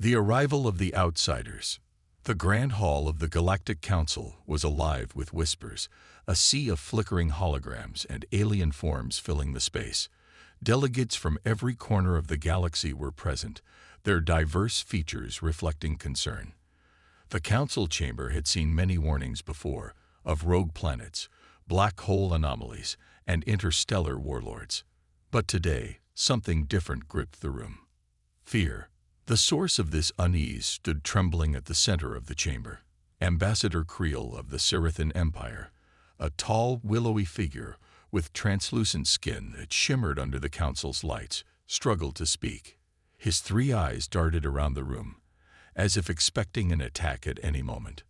The arrival of the outsiders. The Grand Hall of the Galactic Council was alive with whispers, a sea of flickering holograms and alien forms filling the space. Delegates from every corner of the galaxy were present, their diverse features reflecting concern. The council chamber had seen many warnings before, of rogue planets, black hole anomalies, and interstellar warlords. But today, something different gripped the room. Fear. The source of this unease stood trembling at the center of the chamber. Ambassador Creel of the Serathan Empire, a tall, willowy figure with translucent skin that shimmered under the council's lights, struggled to speak. His three eyes darted around the room, as if expecting an attack at any moment.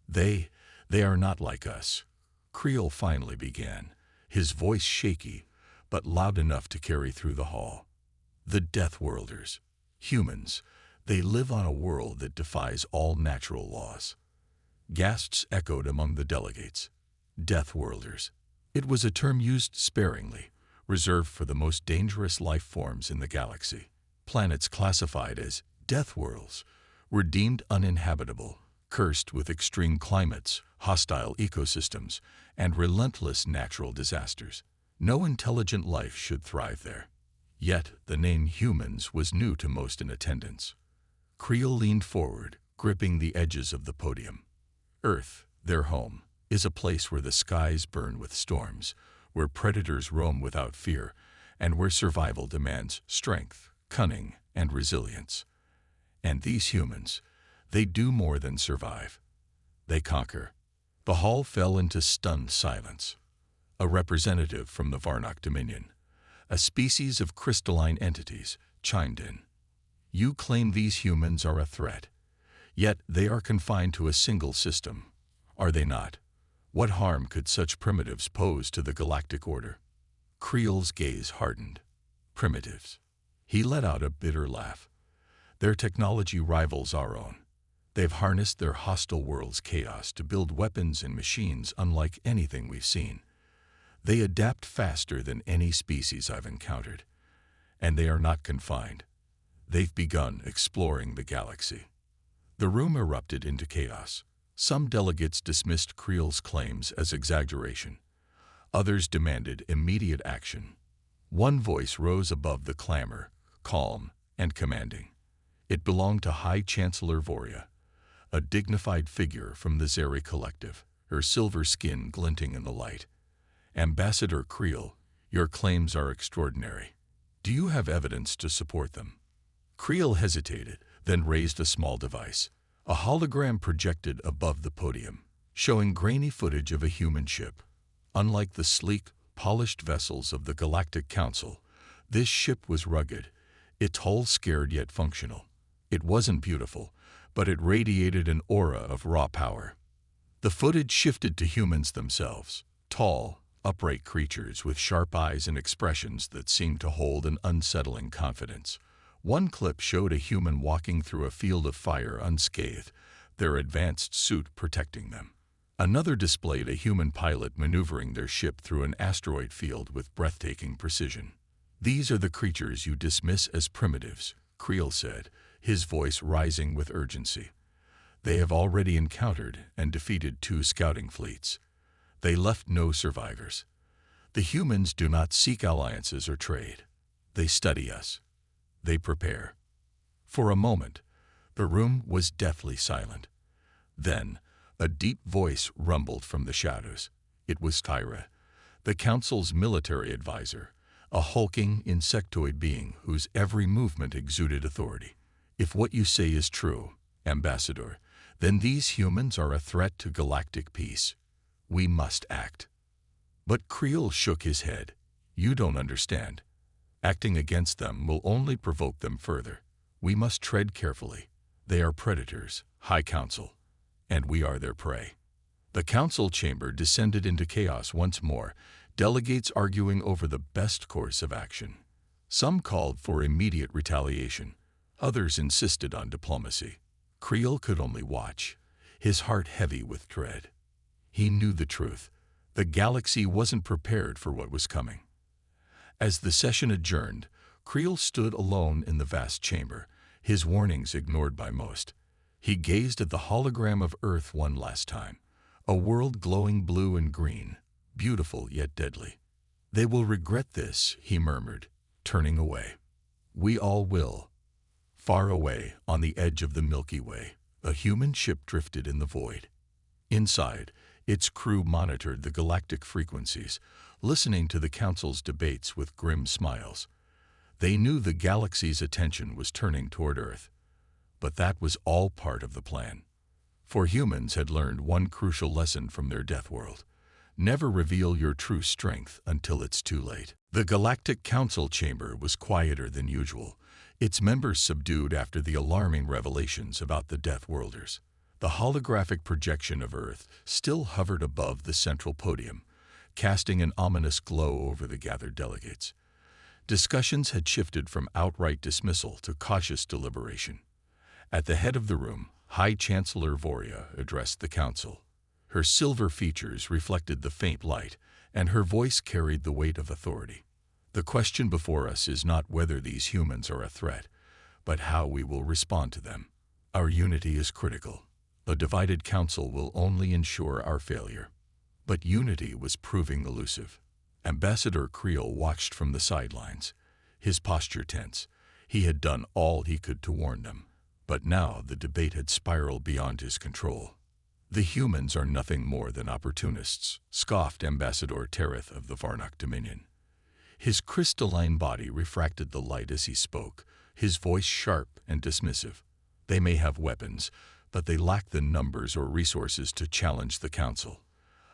They are not like us, Creel finally began, his voice shaky, but loud enough to carry through the hall. The Deathworlders. Humans, they live on a world that defies all natural laws. Gasps echoed among the delegates. Deathworlders. It was a term used sparingly, reserved for the most dangerous life forms in the galaxy. Planets classified as death worlds were deemed uninhabitable, cursed with extreme climates, hostile ecosystems, and relentless natural disasters. No intelligent life should thrive there. Yet, the name humans was new to most in attendance. Creel leaned forward, gripping the edges of the podium. Earth, their home, is a place where the skies burn with storms, where predators roam without fear, and where survival demands strength, cunning, and resilience. And these humans, they do more than survive. They conquer. The hall fell into stunned silence. A representative from the Varnock Dominion, a species of crystalline entities, chimed in. You claim these humans are a threat, yet they are confined to a single system, are they not? What harm could such primitives pose to the galactic order? Creel's gaze hardened. Primitives. He let out a bitter laugh. Their technology rivals our own. They've harnessed their hostile world's chaos to build weapons and machines unlike anything we've seen. They adapt faster than any species I've encountered. And they are not confined. They've begun exploring the galaxy. The room erupted into chaos. Some delegates dismissed Creel's claims as exaggeration. Others demanded immediate action. One voice rose above the clamor, calm and commanding. It belonged to High Chancellor Voria, a dignified figure from the Zeri Collective, her silver skin glinting in the light. Ambassador Creel, your claims are extraordinary. Do you have evidence to support them? Creel hesitated, then raised a small device. A hologram projected above the podium, showing grainy footage of a human ship. Unlike the sleek, polished vessels of the Galactic Council, this ship was rugged, its hull scared yet functional. It wasn't beautiful, but it radiated an aura of raw power. The footage shifted to humans themselves, tall, upright creatures with sharp eyes and expressions that seemed to hold an unsettling confidence. One clip showed a human walking through a field of fire unscathed, their advanced suit protecting them. Another displayed a human pilot maneuvering their ship through an asteroid field with breathtaking precision. These are the creatures you dismiss as primitives, Creel said, his voice rising with urgency. They have already encountered and defeated 2 scouting fleets. They left no survivors. The humans do not seek alliances or trade. They study us. They prepare. For a moment, the room was deathly silent. Then, a deep voice rumbled from the shadows. It was Tyra, the Council's military advisor, a hulking insectoid being whose every movement exuded authority. If what you say is true, Ambassador, then these humans are a threat to galactic peace. We must act. But Creel shook his head. You don't understand. Acting against them will only provoke them further. We must tread carefully. They are predators, High Council, and we are their prey. The council chamber descended into chaos once more, delegates arguing over the best course of action. Some called for immediate retaliation. Others insisted on diplomacy. Creel could only watch, his heart heavy with dread. He knew the truth. The galaxy wasn't prepared for what was coming. As the session adjourned, Creel stood alone in the vast chamber, his warnings ignored by most. He gazed at the hologram of Earth one last time, a world glowing blue and green, beautiful yet deadly. "They will regret this," he murmured, turning away. "We all will." Far away, on the edge of the Milky Way, a human ship drifted in the void. Inside, its crew monitored the galactic frequencies, listening to the Council's debates with grim smiles. They knew the galaxy's attention was turning toward Earth, but that was all part of the plan. For humans had learned one crucial lesson from their death world: never reveal your true strength until it's too late. The Galactic Council chamber was quieter than usual, its members subdued after the alarming revelations about the Death Worlders. The holographic projection of Earth still hovered above the central podium, casting an ominous glow over the gathered delegates. Discussions had shifted from outright dismissal to cautious deliberation. At the head of the room, High Chancellor Voria addressed the Council. Her silver features reflected the faint light, and her voice carried the weight of authority. "The question before us is not whether these humans are a threat, but how we will respond to them. Our unity is critical. A divided council will only ensure our failure." But unity was proving elusive. Ambassador Creel watched from the sidelines, his posture tense. He had done all he could to warn them, but now the debate had spiraled beyond his control. "The humans are nothing more than opportunists," scoffed Ambassador Terith of the Varnock Dominion. His crystalline body refracted the light as he spoke, his voice sharp and dismissive. "They may have weapons, but they lack the numbers or resources to challenge the Council.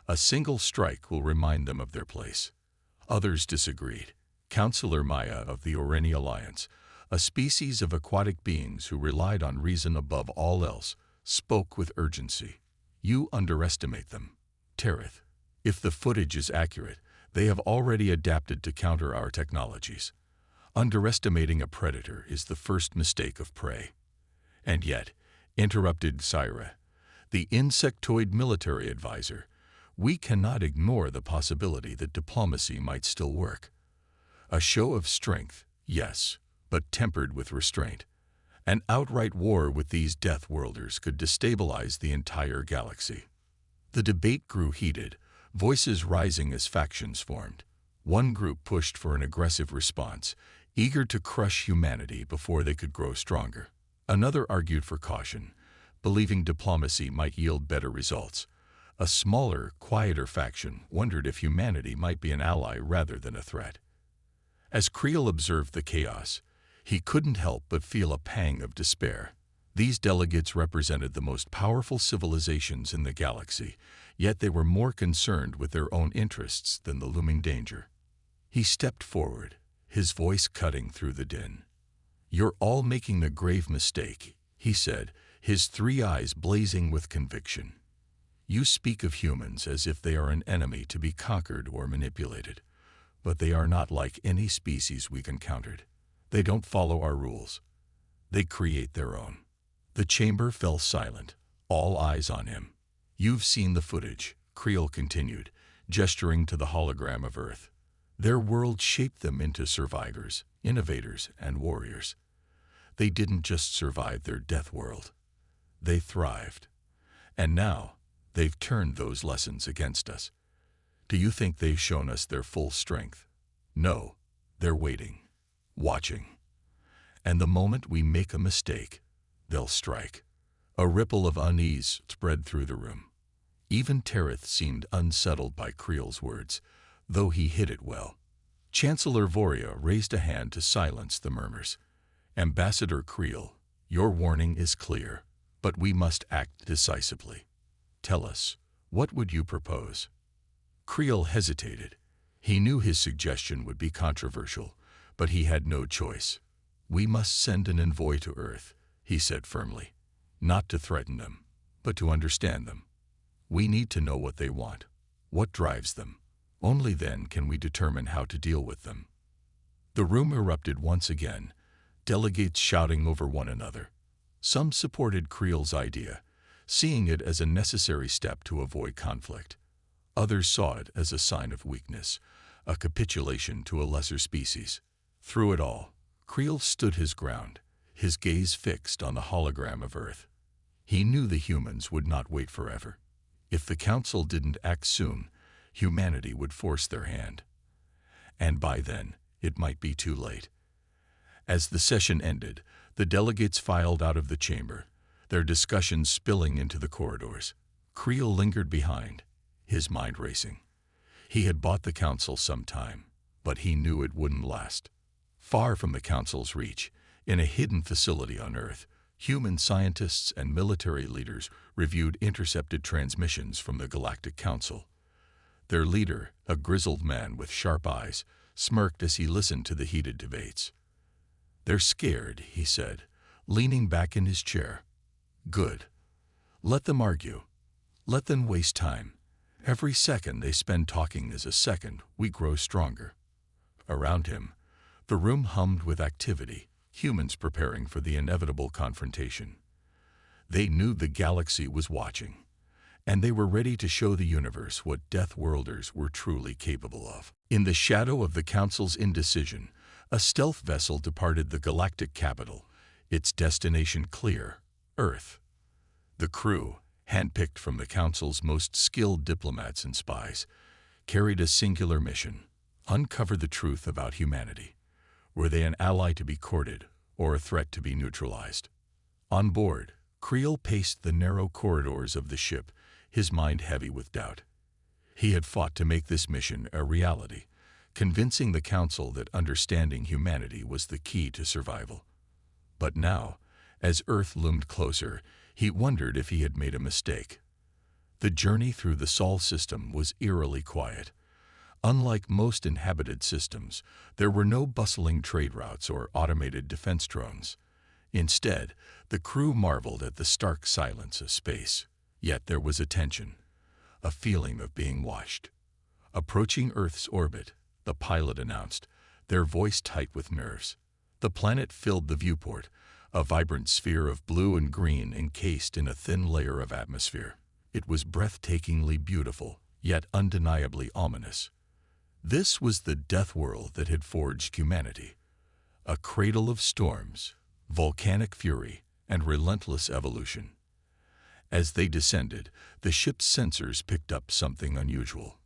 A single strike will remind them of their place." Others disagreed. Councillor Maya of the Oreni Alliance, a species of aquatic beings who relied on reason above all else, spoke with urgency. "You underestimate them, Terith. If the footage is accurate, they have already adapted to counter our technologies. Underestimating a predator is the first mistake of prey." "And yet," interrupted Syra, the insectoid military advisor, "we cannot ignore the possibility that diplomacy might still work. A show of strength, yes, but tempered with restraint. An outright war with these Death Worlders could destabilize the entire galaxy." The debate grew heated, voices rising as factions formed. One group pushed for an aggressive response, eager to crush humanity before they could grow stronger. Another argued for caution, believing diplomacy might yield better results. A smaller, quieter faction wondered if humanity might be an ally rather than a threat. As Creel observed the chaos, he couldn't help but feel a pang of despair. These delegates represented the most powerful civilizations in the galaxy, yet they were more concerned with their own interests than the looming danger. He stepped forward, his voice cutting through the din. "You're all making a grave mistake," he said, his three eyes blazing with conviction. "You speak of humans as if they are an enemy to be conquered or manipulated, but they are not like any species we've encountered. They don't follow our rules. They create their own." The chamber fell silent, all eyes on him. "You've seen the footage," Creel continued, gesturing to the hologram of Earth. "Their world shaped them into survivors, innovators, and warriors. They didn't just survive their death world. They thrived. And now, they've turned those lessons against us. Do you think they've shown us their full strength? No, they're waiting, watching. And the moment we make a mistake, they'll strike." A ripple of unease spread through the room. Even Terith seemed unsettled by Creel's words, though he hid it well. Chancellor Voria raised a hand to silence the murmurs. "Ambassador Creel, your warning is clear, but we must act decisively. Tell us, what would you propose?" Creel hesitated. He knew his suggestion would be controversial, but he had no choice. "We must send an envoy to Earth," he said firmly. "Not to threaten them, but to understand them. We need to know what they want, what drives them. Only then can we determine how to deal with them." The room erupted once again, delegates shouting over one another. Some supported Creel's idea, seeing it as a necessary step to avoid conflict. Others saw it as a sign of weakness, a capitulation to a lesser species. Through it all, Creel stood his ground, his gaze fixed on the hologram of Earth. He knew the humans would not wait forever. If the Council didn't act soon, humanity would force their hand. And by then, it might be too late. As the session ended, the delegates filed out of the chamber, their discussions spilling into the corridors. Creel lingered behind, his mind racing. He had bought the Council some time, but he knew it wouldn't last. Far from the Council's reach, in a hidden facility on Earth, human scientists and military leaders reviewed intercepted transmissions from the Galactic Council. Their leader, a grizzled man with sharp eyes, smirked as he listened to the heated debates. "They're scared," he said, leaning back in his chair. "Good. Let them argue. Let them waste time. Every second they spend talking is a second we grow stronger." Around him, the room hummed with activity, humans preparing for the inevitable confrontation. They knew the galaxy was watching, and they were ready to show the universe what Death Worlders were truly capable of. In the shadow of the Council's indecision, a stealth vessel departed the galactic capital, its destination clear, Earth. The crew, handpicked from the Council's most skilled diplomats and spies, carried a singular mission: uncover the truth about humanity. Were they an ally to be courted or a threat to be neutralized? On board, Creel paced the narrow corridors of the ship, his mind heavy with doubt. He had fought to make this mission a reality, convincing the Council that understanding humanity was the key to survival. But now, as Earth loomed closer, he wondered if he had made a mistake. The journey through the Sol system was eerily quiet. Unlike most inhabited systems, there were no bustling trade routes or automated defense drones. Instead, the crew marveled at the stark silence of space. Yet there was a tension, a feeling of being watched. Approaching Earth's orbit, the pilot announced, their voice tight with nerves. The planet filled the viewport, a vibrant sphere of blue and green encased in a thin layer of atmosphere. It was breathtakingly beautiful, yet undeniably ominous. This was the death world that had forged humanity, a cradle of storms, volcanic fury, and relentless evolution. As they descended, the ship's sensors picked up something unusual.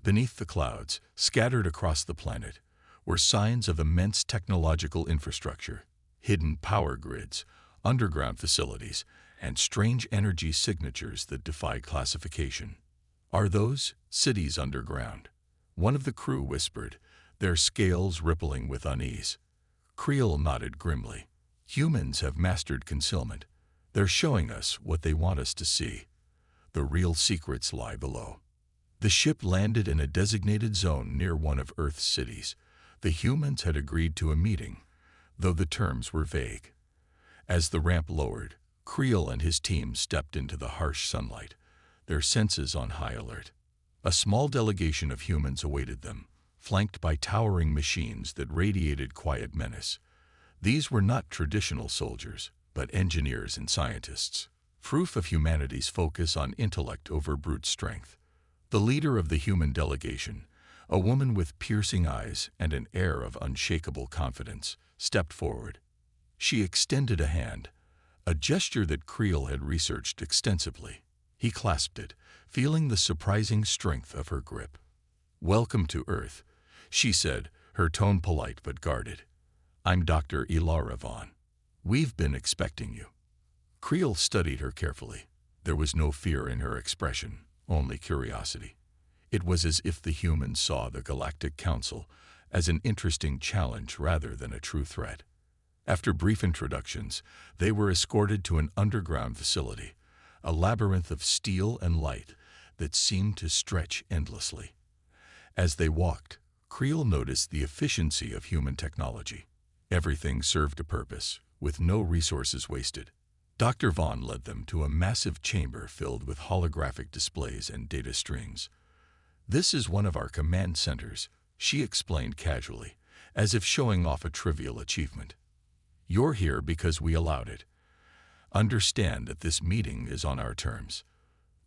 Beneath the clouds, scattered across the planet, were signs of immense technological infrastructure, hidden power grids, underground facilities, and strange energy signatures that defy classification. "Are those cities underground?" one of the crew whispered, their scales rippling with unease. Creel nodded grimly. "Humans have mastered concealment. They're showing us what they want us to see. The real secrets lie below." The ship landed in a designated zone near one of Earth's cities. The humans had agreed to a meeting, though the terms were vague. As the ramp lowered, Creel and his team stepped into the harsh sunlight, their senses on high alert. A small delegation of humans awaited them, flanked by towering machines that radiated quiet menace. These were not traditional soldiers, but engineers and scientists, proof of humanity's focus on intellect over brute strength. The leader of the human delegation, a woman with piercing eyes and an air of unshakable confidence, stepped forward. She extended a hand, a gesture that Creel had researched extensively. He clasped it, feeling the surprising strength of her grip. "Welcome to Earth," she said, her tone polite but guarded. "I'm Dr. Ilara Vaughn. We've been expecting you." Creel studied her carefully. There was no fear in her expression, only curiosity. It was as if the humans saw the Galactic Council as an interesting challenge rather than a true threat. After brief introductions, they were escorted to an underground facility, a labyrinth of steel and light that seemed to stretch endlessly. As they walked, Creel noticed the efficiency of human technology. Everything served a purpose, with no resources wasted. Dr. Vaughn led them to a massive chamber filled with holographic displays and data streams. "This is one of our command centers," she explained casually, as if showing off a trivial achievement. "You're here because we allowed it. Understand that this meeting is on our terms."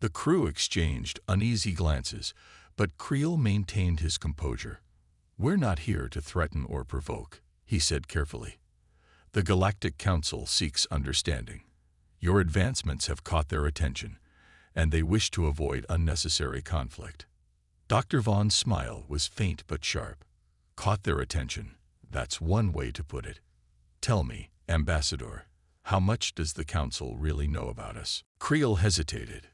The crew exchanged uneasy glances, but Creel maintained his composure. "We're not here to threaten or provoke," he said carefully. The Galactic Council seeks understanding. Your advancements have caught their attention, and they wish to avoid unnecessary conflict. Dr. Vaughn's smile was faint but sharp. Caught their attention. That's one way to put it. Tell me, Ambassador, how much does the Council really know about us? Creel hesitated.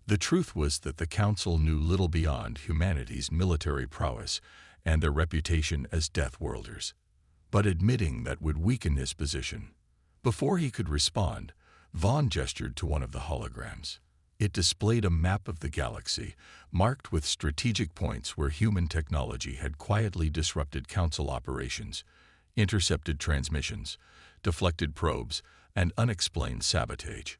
The truth was that the Council knew little beyond humanity's military prowess and their reputation as Death Worlders. But admitting that would weaken his position. Before he could respond, Vaughn gestured to one of the holograms. It displayed a map of the galaxy, marked with strategic points where human technology had quietly disrupted Council operations, intercepted transmissions, deflected probes, and unexplained sabotage.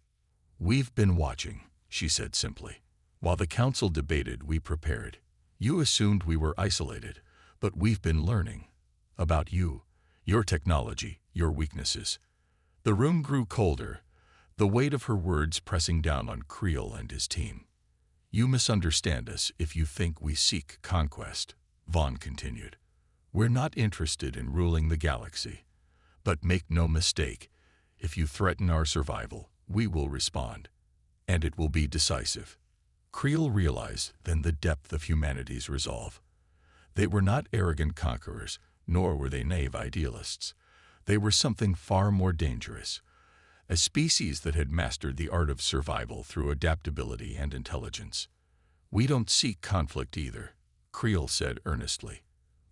"We've been watching," she said simply. "While the Council debated, we prepared. You assumed we were isolated, but we've been learning. About you, your technology, your weaknesses." The room grew colder, the weight of her words pressing down on Creel and his team. "You misunderstand us if you think we seek conquest," Vaughn continued. "We're not interested in ruling the galaxy. But make no mistake, if you threaten our survival, we will respond. And it will be decisive." Creel realized then the depth of humanity's resolve. They were not arrogant conquerors, nor were they naive idealists. They were something far more dangerous. A species that had mastered the art of survival through adaptability and intelligence. "We don't seek conflict either," Creel said earnestly.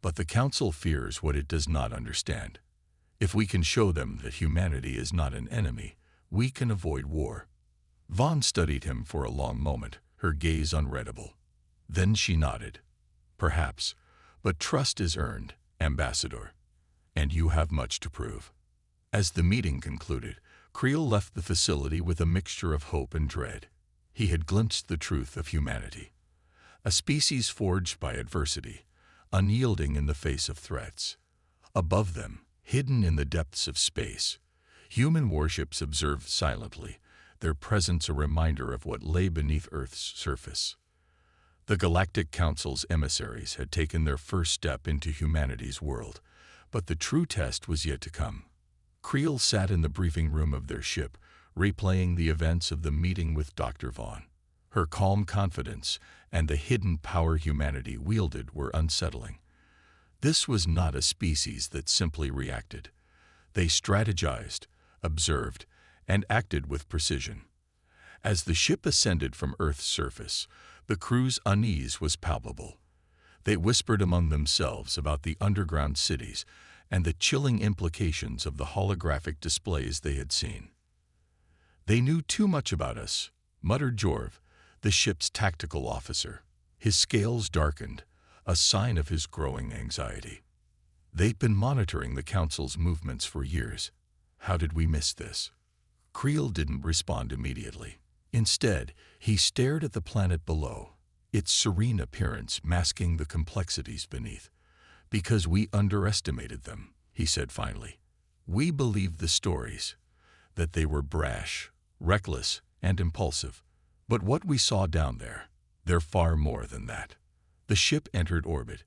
"But the Council fears what it does not understand. If we can show them that humanity is not an enemy, we can avoid war." Vaughn studied him for a long moment, her gaze unreadable. Then she nodded. "Perhaps, but trust is earned, Ambassador. And you have much to prove." As the meeting concluded, Creel left the facility with a mixture of hope and dread. He had glimpsed the truth of humanity. A species forged by adversity, unyielding in the face of threats. Above them, hidden in the depths of space, human warships observed silently, their presence a reminder of what lay beneath Earth's surface. The Galactic Council's emissaries had taken their first step into humanity's world, but the true test was yet to come. Creel sat in the briefing room of their ship, replaying the events of the meeting with Dr. Vaughn. Her calm confidence and the hidden power humanity wielded were unsettling. This was not a species that simply reacted. They strategized, observed, and acted with precision. As the ship ascended from Earth's surface, the crew's unease was palpable. They whispered among themselves about the underground cities and the chilling implications of the holographic displays they had seen. "They knew too much about us," muttered Jorv, the ship's tactical officer. His scales darkened, a sign of his growing anxiety. "They'd been monitoring the Council's movements for years. How did we miss this?" Creel didn't respond immediately. Instead, he stared at the planet below, its serene appearance masking the complexities beneath. "Because we underestimated them," he said finally. "We believed the stories, that they were brash, reckless, and impulsive. But what we saw down there, they're far more than that." The ship entered orbit,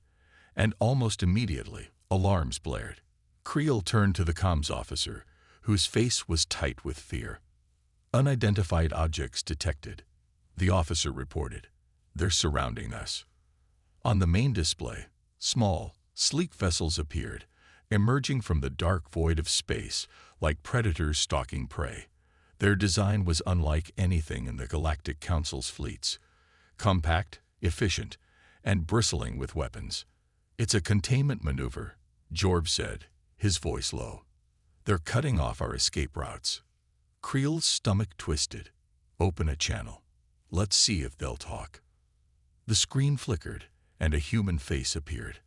and almost immediately, alarms blared. Creel turned to the comms officer, whose face was tight with fear. "Unidentified objects detected," the officer reported. "They're surrounding us." On the main display, small, sleek vessels appeared, emerging from the dark void of space like predators stalking prey. Their design was unlike anything in the Galactic Council's fleets. Compact, efficient, and bristling with weapons. "It's a containment maneuver," Jorv said, his voice low. "They're cutting off our escape routes." Creel's stomach twisted. "Open a channel. Let's see if they'll talk." The screen flickered, and a human face appeared.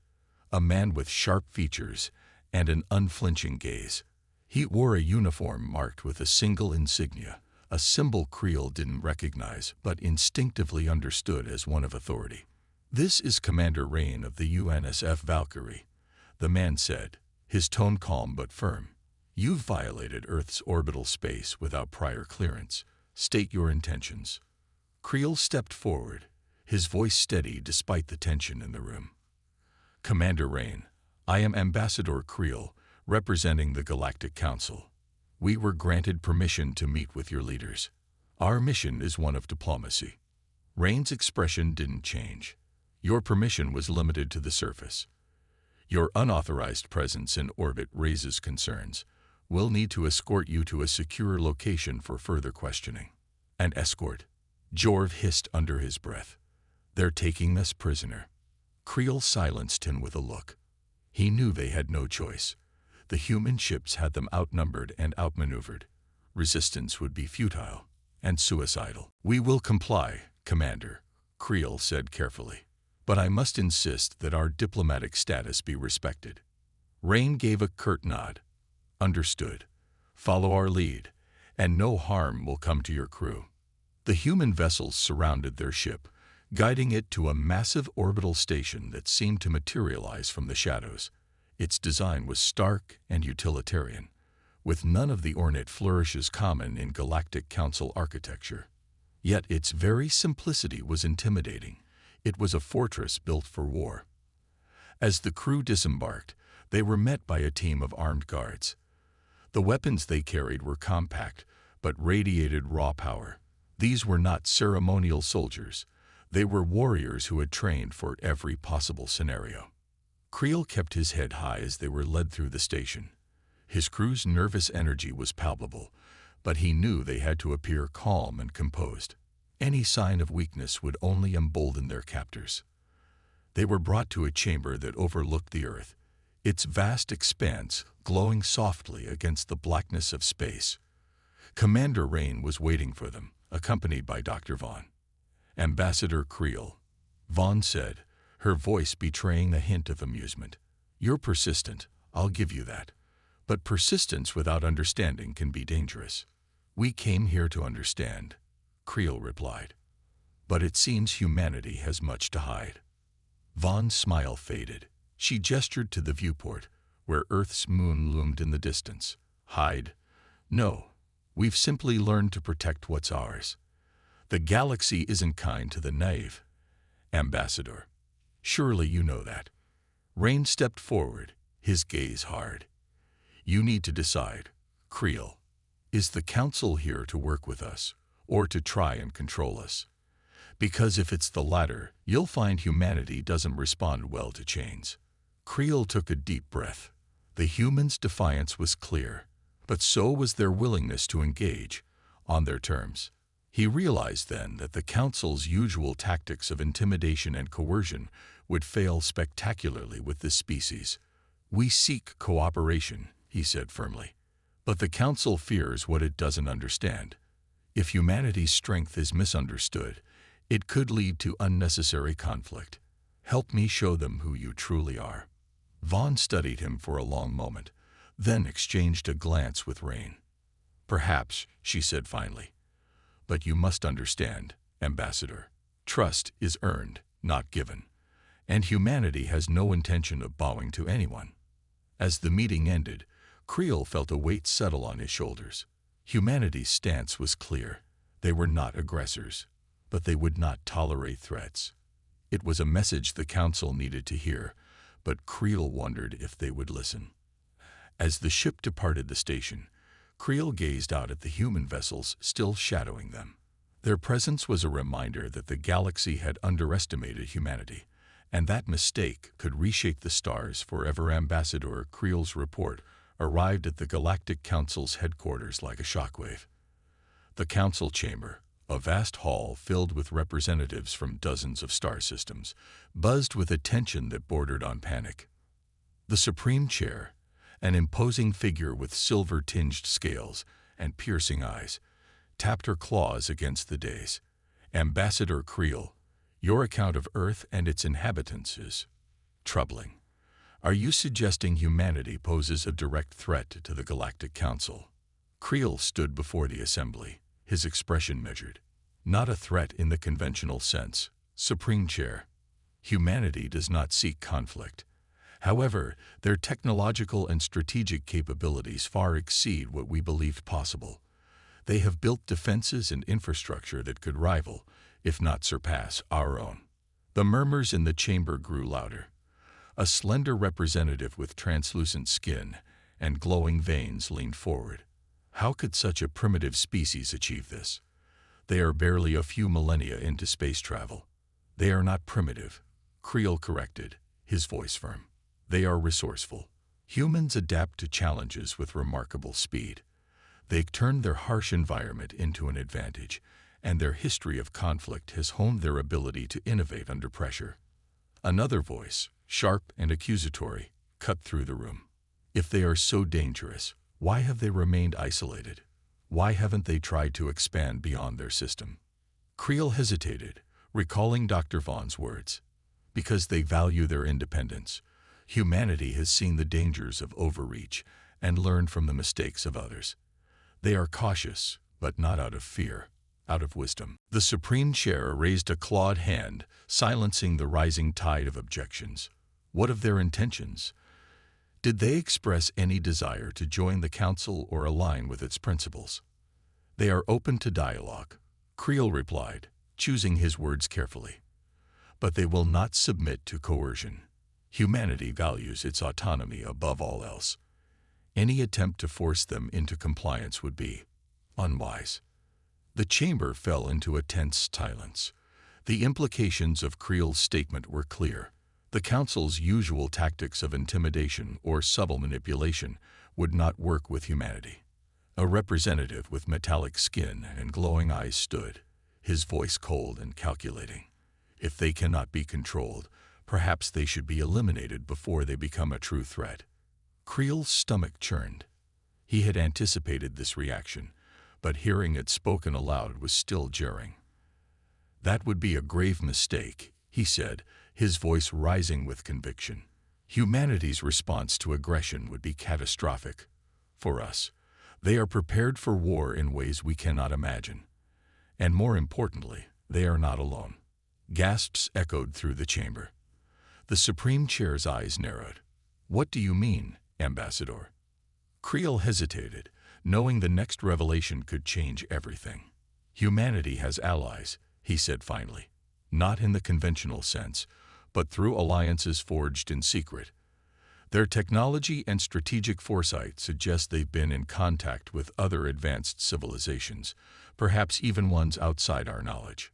A man with sharp features and an unflinching gaze. He wore a uniform marked with a single insignia, a symbol Creel didn't recognize but instinctively understood as one of authority. "This is Commander Rain of the UNSF Valkyrie," the man said, his tone calm but firm. "You've violated Earth's orbital space without prior clearance. State your intentions." Creel stepped forward, his voice steady despite the tension in the room. "Commander Rain, I am Ambassador Creel, representing the Galactic Council. We were granted permission to meet with your leaders. Our mission is one of diplomacy. Rain's expression didn't change. Your permission was limited to the surface. Your unauthorized presence in orbit raises concerns. We'll need to escort you to a secure location for further questioning. An escort? Jorv hissed under his breath. They're taking us prisoner. Creel silenced him with a look. He knew they had no choice. The human ships had them outnumbered and outmaneuvered. Resistance would be futile and suicidal. We will comply, Commander, Creel said carefully. But I must insist that our diplomatic status be respected. Rain gave a curt nod. Understood. Follow our lead, and no harm will come to your crew. The human vessels surrounded their ship, guiding it to a massive orbital station that seemed to materialize from the shadows. Its design was stark and utilitarian, with none of the ornate flourishes common in Galactic Council architecture. Yet its very simplicity was intimidating. It was a fortress built for war. As the crew disembarked, they were met by a team of armed guards. The weapons they carried were compact, but radiated raw power. These were not ceremonial soldiers. They were warriors who had trained for every possible scenario. Creel kept his head high as they were led through the station. His crew's nervous energy was palpable, but he knew they had to appear calm and composed. Any sign of weakness would only embolden their captors. They were brought to a chamber that overlooked the Earth, its vast expanse glowing softly against the blackness of space. Commander Rain was waiting for them, accompanied by Dr. Vaughn. Ambassador Creel, Vaughn said, her voice betraying a hint of amusement. You're persistent, I'll give you that. But persistence without understanding can be dangerous. We came here to understand, Creel replied. But it seems humanity has much to hide. Vaughn's smile faded. She gestured to the viewport, where Earth's moon loomed in the distance. Hide? No. We've simply learned to protect what's ours. The galaxy isn't kind to the naive. Ambassador, surely you know that. Rain stepped forward, his gaze hard. You need to decide, Creel. Is the Council here to work with us, or to try and control us? Because if it's the latter, you'll find humanity doesn't respond well to chains. Creel took a deep breath. The humans' defiance was clear, but so was their willingness to engage, on their terms. He realized then that the Council's usual tactics of intimidation and coercion would fail spectacularly with this species. We seek cooperation, he said firmly. But the Council fears what it doesn't understand. If humanity's strength is misunderstood, it could lead to unnecessary conflict. Help me show them who you truly are. Vaughn studied him for a long moment, then exchanged a glance with Rain. Perhaps, she said finally. But you must understand, Ambassador. Trust is earned, not given. And humanity has no intention of bowing to anyone. As the meeting ended, Creel felt a weight settle on his shoulders. Humanity's stance was clear. They were not aggressors, but they would not tolerate threats. It was a message the Council needed to hear, but Creel wondered if they would listen. As the ship departed the station, Creel gazed out at the human vessels still shadowing them. Their presence was a reminder that the galaxy had underestimated humanity, and that mistake could reshape the stars forever. Ambassador Creel's report arrived at the Galactic Council's headquarters like a shockwave. The Council chamber, a vast hall filled with representatives from dozens of star systems, buzzed with a tension that bordered on panic. The Supreme Chair, an imposing figure with silver-tinged scales and piercing eyes, tapped her claws against the dais. Ambassador Creel, your account of Earth and its inhabitants is troubling. Are you suggesting humanity poses a direct threat to the Galactic Council? Creel stood before the assembly, his expression measured. Not a threat in the conventional sense, Supreme Chair. Humanity does not seek conflict. However, their technological and strategic capabilities far exceed what we believed possible. They have built defenses and infrastructure that could rival, if not surpass, our own. The murmurs in the chamber grew louder. A slender representative with translucent skin and glowing veins leaned forward. How could such a primitive species achieve this? They are barely a few millennia into space travel. They are not primitive, Creel corrected, his voice firm. They are resourceful. Humans adapt to challenges with remarkable speed. They turn their harsh environment into an advantage, and their history of conflict has honed their ability to innovate under pressure. Another voice, sharp and accusatory, cut through the room. If they are so dangerous, why have they remained isolated? Why haven't they tried to expand beyond their system? Creel hesitated, recalling Dr. Vaughn's words. Because they value their independence. Humanity has seen the dangers of overreach and learned from the mistakes of others. They are cautious, but not out of fear, out of wisdom. The Supreme Chair raised a clawed hand, silencing the rising tide of objections. What of their intentions? Did they express any desire to join the Council or align with its principles? They are open to dialogue, Creel replied, choosing his words carefully. But they will not submit to coercion. Humanity values its autonomy above all else. Any attempt to force them into compliance would be unwise. The chamber fell into a tense silence. The implications of Creel's statement were clear. The Council's usual tactics of intimidation or subtle manipulation would not work with humanity. A representative with metallic skin and glowing eyes stood, his voice cold and calculating. If they cannot be controlled, perhaps they should be eliminated before they become a true threat. Creel's stomach churned. He had anticipated this reaction, but hearing it spoken aloud was still jarring. That would be a grave mistake, he said, his voice rising with conviction. Humanity's response to aggression would be catastrophic. For us, they are prepared for war in ways we cannot imagine. And more importantly, they are not alone. Gasps echoed through the chamber. The Supreme Chair's eyes narrowed. What do you mean, Ambassador? Creel hesitated, knowing the next revelation could change everything. Humanity has allies, he said finally. Not in the conventional sense, but through alliances forged in secret. Their technology and strategic foresight suggest they've been in contact with other advanced civilizations, perhaps even ones outside our knowledge.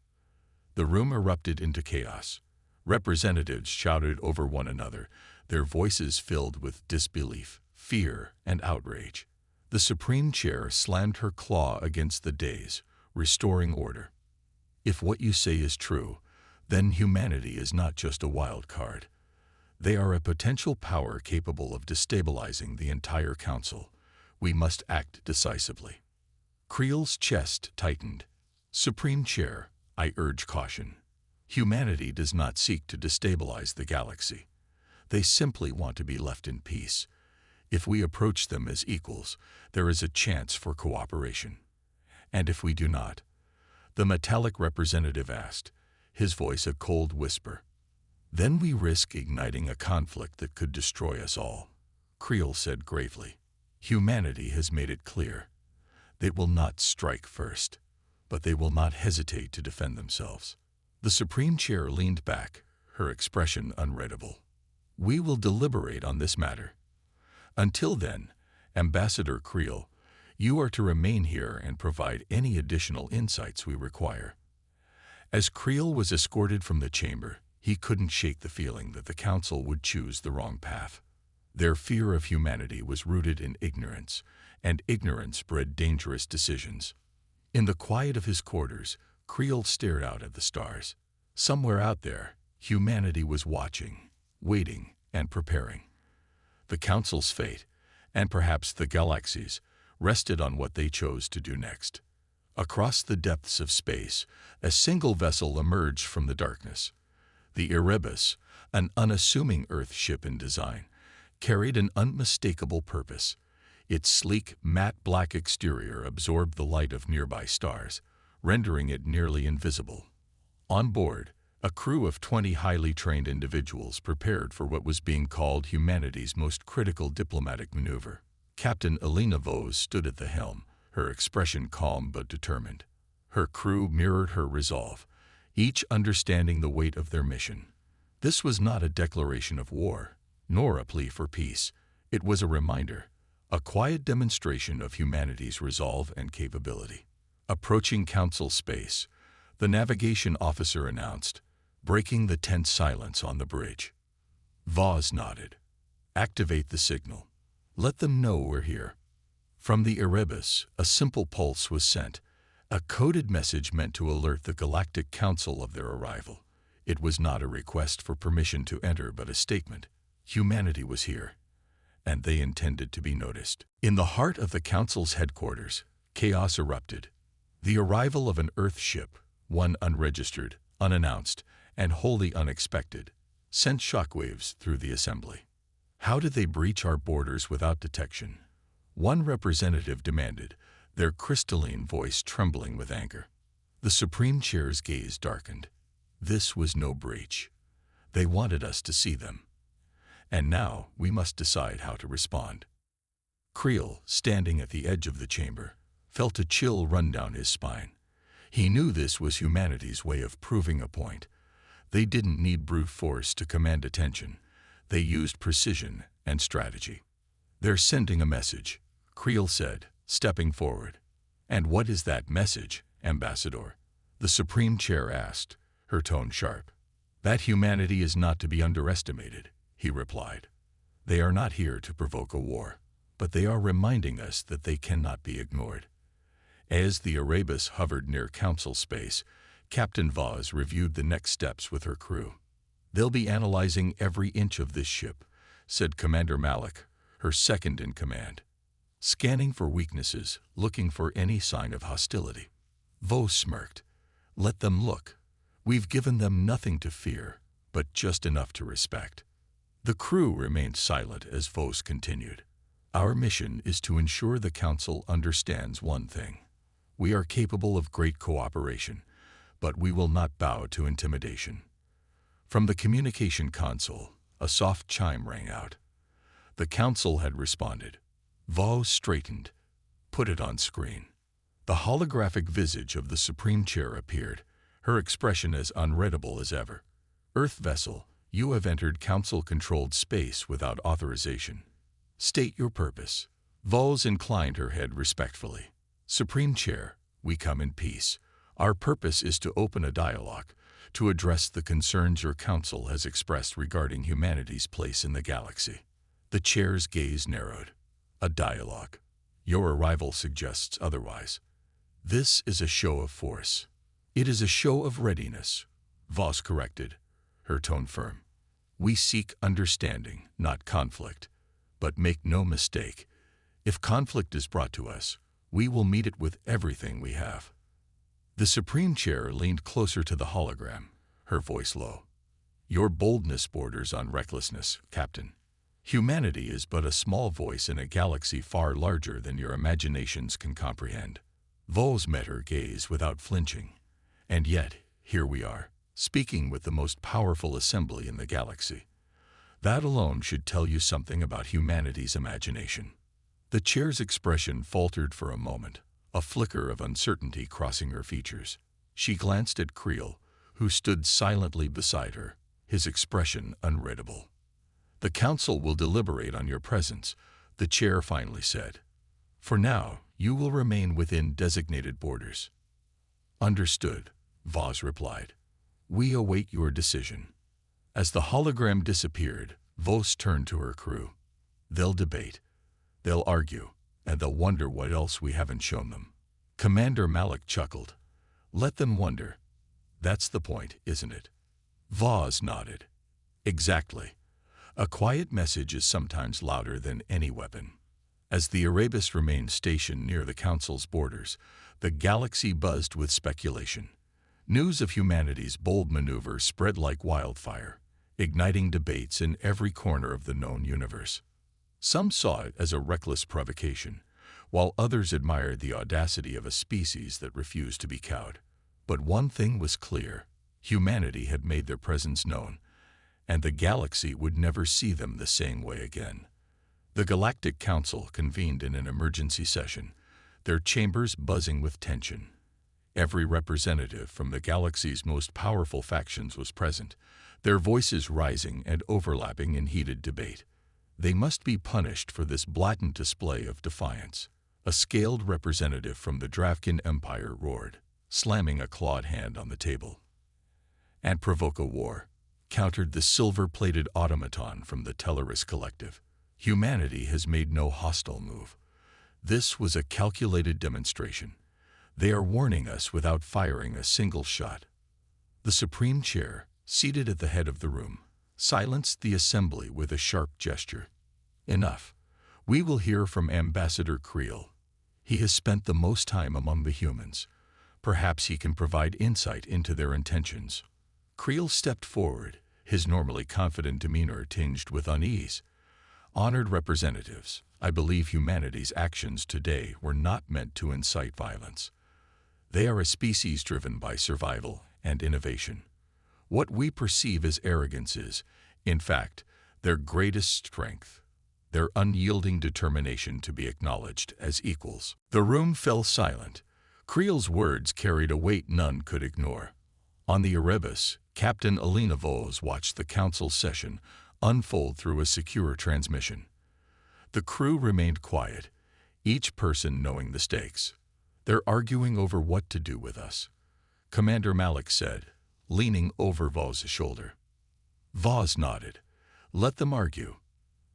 The room erupted into chaos. Representatives shouted over one another, their voices filled with disbelief, fear, and outrage. The Supreme Chair slammed her claw against the dais, restoring order. If what you say is true, then humanity is not just a wild card. They are a potential power capable of destabilizing the entire Council. We must act decisively. Creel's chest tightened. Supreme Chair, I urge caution. Humanity does not seek to destabilize the galaxy. They simply want to be left in peace. If we approach them as equals, there is a chance for cooperation. And if we do not? The metallic representative asked, his voice a cold whisper. Then we risk igniting a conflict that could destroy us all, Creel said gravely. Humanity has made it clear. They will not strike first, but they will not hesitate to defend themselves. The Supreme Chair leaned back, her expression unreadable. We will deliberate on this matter. Until then, Ambassador Creel, you are to remain here and provide any additional insights we require. As Creel was escorted from the chamber, he couldn't shake the feeling that the Council would choose the wrong path. Their fear of humanity was rooted in ignorance, and ignorance bred dangerous decisions. In the quiet of his quarters, Creel stared out at the stars. Somewhere out there, humanity was watching, waiting, and preparing. The Council's fate, and perhaps the galaxy's, rested on what they chose to do next. Across the depths of space, a single vessel emerged from the darkness. The Erebus, an unassuming Earth ship in design, carried an unmistakable purpose. Its sleek, matte black exterior absorbed the light of nearby stars, rendering it nearly invisible. On board, a crew of 20 highly trained individuals prepared for what was being called humanity's most critical diplomatic maneuver. Captain Elena Vos stood at the helm, her expression calm but determined. Her crew mirrored her resolve, each understanding the weight of their mission. This was not a declaration of war, nor a plea for peace. It was a reminder. a quiet demonstration of humanity's resolve and capability. Approaching council space, the navigation officer announced, breaking the tense silence on the bridge. Voss nodded. Activate the signal. Let them know we're here. From the Erebus, a simple pulse was sent, a coded message meant to alert the Galactic Council of their arrival. It was not a request for permission to enter, but a statement. Humanity was here, and they intended to be noticed. In the heart of the Council's headquarters, chaos erupted. The arrival of an Earth ship, one unregistered, unannounced, and wholly unexpected, sent shockwaves through the assembly. How did they breach our borders without detection? One representative demanded, their crystalline voice trembling with anger. The Supreme Chair's gaze darkened. This was no breach. They wanted us to see them. And now we must decide how to respond. Creel, standing at the edge of the chamber, felt a chill run down his spine. He knew this was humanity's way of proving a point. They didn't need brute force to command attention. They used precision and strategy. They're sending a message, Creel said, stepping forward. And what is that message, Ambassador? The Supreme Chair asked, her tone sharp. That humanity is not to be underestimated, he replied. They are not here to provoke a war, but they are reminding us that they cannot be ignored. As the Erebus hovered near council space, Captain Voss reviewed the next steps with her crew. They'll be analyzing every inch of this ship, said Commander Malik, her second in command. Scanning for weaknesses, looking for any sign of hostility. Voss smirked. Let them look. We've given them nothing to fear, but just enough to respect. The crew remained silent as Voss continued. Our mission is to ensure the Council understands one thing. We are capable of great cooperation, but we will not bow to intimidation. From the communication console, a soft chime rang out. The Council had responded. Voss straightened. Put it on screen. The holographic visage of the Supreme Chair appeared, her expression as unreadable as ever. Earth vessel, you have entered Council-controlled space without authorization. State your purpose. Voss inclined her head respectfully. Supreme Chair, we come in peace. Our purpose is to open a dialogue, to address the concerns your Council has expressed regarding humanity's place in the galaxy. The Chair's gaze narrowed. A dialogue. Your arrival suggests otherwise. This is a show of force. It is a show of readiness, Voss corrected, her tone firm. We seek understanding, not conflict. But make no mistake, if conflict is brought to us, we will meet it with everything we have. The Supreme Chair leaned closer to the hologram, her voice low. Your boldness borders on recklessness, Captain. Humanity is but a small voice in a galaxy far larger than your imaginations can comprehend. Voss met her gaze without flinching. And yet, here we are, speaking with the most powerful assembly in the galaxy. That alone should tell you something about humanity's imagination. The Chair's expression faltered for a moment, a flicker of uncertainty crossing her features. She glanced at Creel, who stood silently beside her, his expression unreadable. The Council will deliberate on your presence, the Chair finally said. For now, you will remain within designated borders. Understood, Voss replied. We await your decision. As the hologram disappeared, Voss turned to her crew. They'll debate, they'll argue, and they'll wonder what else we haven't shown them. Commander Malik chuckled. Let them wonder. That's the point, isn't it? Voss nodded. Exactly. A quiet message is sometimes louder than any weapon. As the Erebus remained stationed near the Council's borders, the galaxy buzzed with speculation. News of humanity's bold maneuver spread like wildfire, igniting debates in every corner of the known universe. Some saw it as a reckless provocation, while others admired the audacity of a species that refused to be cowed. But one thing was clear: humanity had made their presence known, and the galaxy would never see them the same way again. The Galactic Council convened in an emergency session, their chambers buzzing with tension. Every representative from the galaxy's most powerful factions was present, their voices rising and overlapping in heated debate. They must be punished for this blatant display of defiance. A scaled representative from the Dravkin Empire roared, slamming a clawed hand on the table. "And provoke a war," countered the silver-plated automaton from the Telleris Collective. "Humanity has made no hostile move. This was a calculated demonstration. They are warning us without firing a single shot." The Supreme Chair, seated at the head of the room, silenced the assembly with a sharp gesture. "Enough. We will hear from Ambassador Creel. He has spent the most time among the humans. Perhaps he can provide insight into their intentions." Creel stepped forward, his normally confident demeanor tinged with unease. "Honored representatives, I believe humanity's actions today were not meant to incite violence. They are a species driven by survival and innovation. What we perceive as arrogance is, in fact, their greatest strength, their unyielding determination to be acknowledged as equals." The room fell silent. Creel's words carried a weight none could ignore. On the Erebus, Captain Alina Vos watched the council session unfold through a secure transmission. The crew remained quiet, each person knowing the stakes. "They're arguing over what to do with us," Commander Malik said, leaning over Vos' shoulder. Vos nodded. "Let them argue.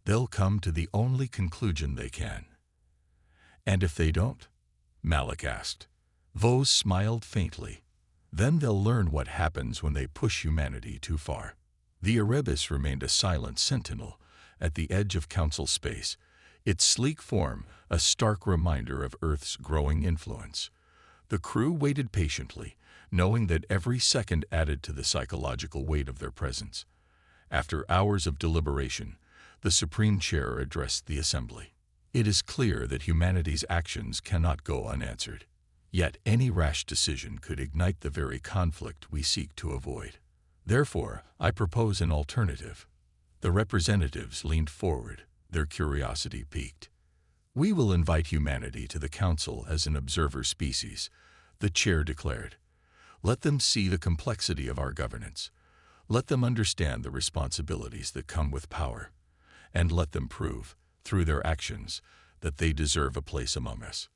They'll come to the only conclusion they can." "And if they don't?" Malik asked. Vos smiled faintly. "Then they'll learn what happens when they push humanity too far." The Erebus remained a silent sentinel at the edge of council space, its sleek form a stark reminder of Earth's growing influence. The crew waited patiently, knowing that every second added to the psychological weight of their presence. After hours of deliberation, the Supreme Chair addressed the assembly. "It is clear that humanity's actions cannot go unanswered. Yet any rash decision could ignite the very conflict we seek to avoid. Therefore, I propose an alternative." The representatives leaned forward, their curiosity piqued. "We will invite humanity to the Council as an observer species," the chair declared. "Let them see the complexity of our governance. Let them understand the responsibilities that come with power. And let them prove, through their actions, that they deserve a place among us."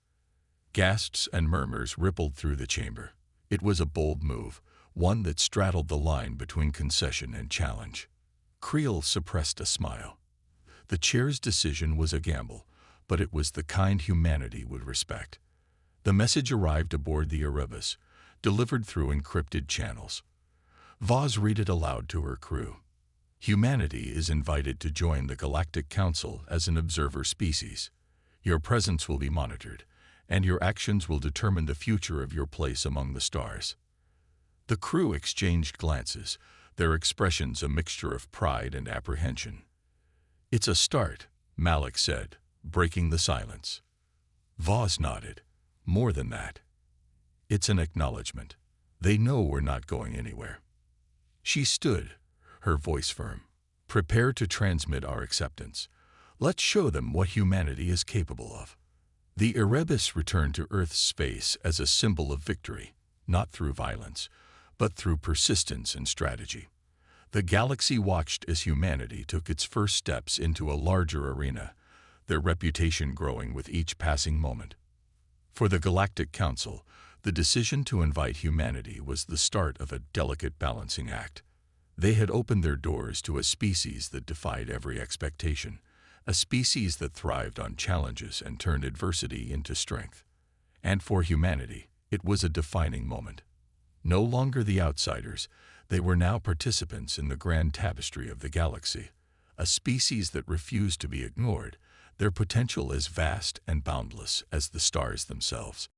Gasps and murmurs rippled through the chamber. It was a bold move, one that straddled the line between concession and challenge. Creel suppressed a smile. The chair's decision was a gamble, but it was the kind humanity would respect. The message arrived aboard the Erebus, delivered through encrypted channels. Vos read it aloud to her crew. "Humanity is invited to join the Galactic Council as an observer species. Your presence will be monitored, and your actions will determine the future of your place among the stars." The crew exchanged glances, their expressions a mixture of pride and apprehension. "It's a start," Malik said, breaking the silence. Vos nodded. "More than that. It's an acknowledgement. They know we're not going anywhere." She stood, her voice firm. "Prepare to transmit our acceptance. Let's show them what humanity is capable of." The Erebus returned to Earth's space as a symbol of victory, not through violence, but through persistence and strategy. The galaxy watched as humanity took its first steps into a larger arena, their reputation growing with each passing moment. For the Galactic Council, the decision to invite humanity was the start of a delicate balancing act. They had opened their doors to a species that defied every expectation, a species that thrived on challenges and turned adversity into strength. And for humanity, it was a defining moment. No longer the outsiders, they were now participants in the grand tapestry of the galaxy, a species that refused to be ignored, their potential as vast and boundless as the stars themselves.